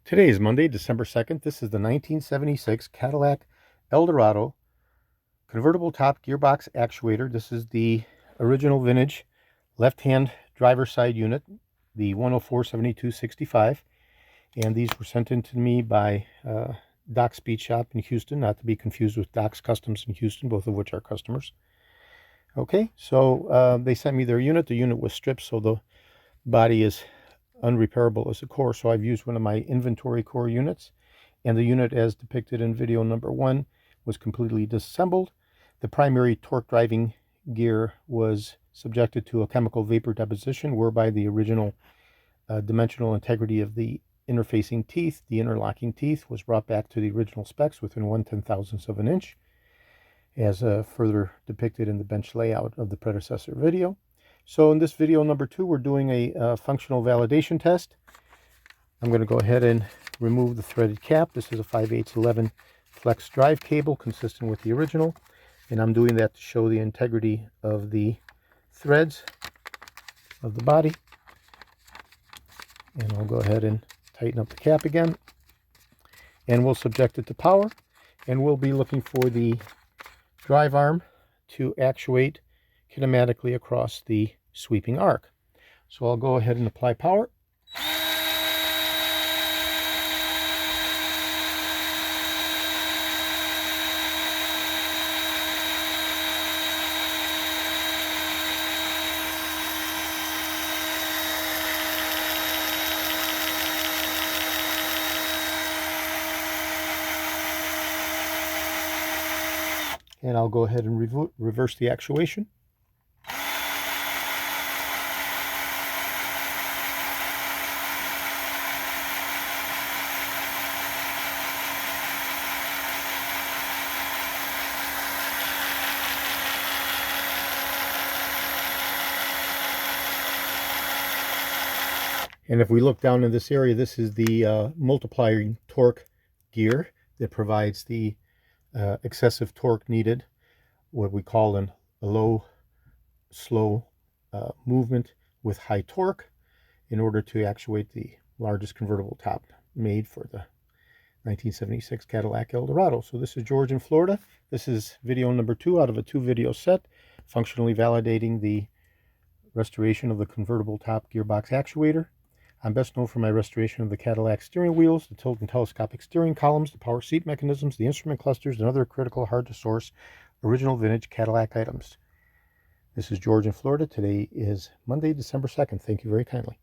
Today is Monday, December 2nd. This is the 1976 Cadillac Eldorado convertible top gearbox actuator. This is the original vintage left-hand driver's side unit, the 104-7265. And these were sent in to me by Doc's Speed Shop in Houston, not to be confused with Doc's Customs in Houston, both of which are customers. Okay, so they sent me their unit. The unit was stripped, so the body is unrepairable as a core, so I've used one of my inventory core units, and the unit as depicted in video number 1 was completely disassembled. The primary torque driving gear was subjected to a chemical vapor deposition, whereby the original dimensional integrity of the interfacing teeth, the interlocking teeth, was brought back to the original specs within 1/10,000th of an inch, as further depicted in the bench layout of the predecessor video. So in this video number 2, we're doing a functional validation test. I'm going to go ahead and remove the threaded cap. This is a 5/8 flex drive cable consistent with the original, and I'm doing that to show the integrity of the threads of the body. And I'll go ahead and tighten up the cap again, and we'll subject it to power, and we'll be looking for the drive arm to actuate kinematically across the sweeping arc. So I'll go ahead and apply power. And I'll go ahead and reverse the actuation. And if we look down in this area, this is the multiplying torque gear that provides the excessive torque needed, what we call a low, slow movement with high torque, in order to actuate the largest convertible top made for the 1976 Cadillac Eldorado. So this is George in Florida. This is video number 2 out of a 2-video set, functionally validating the restoration of the convertible top gearbox actuator. I'm best known for my restoration of the Cadillac steering wheels, the tilt and telescopic steering columns, the power seat mechanisms, the instrument clusters, and other critical, hard-to-source, original vintage Cadillac items. This is George in Florida. Today is Monday, December 2nd. Thank you very kindly.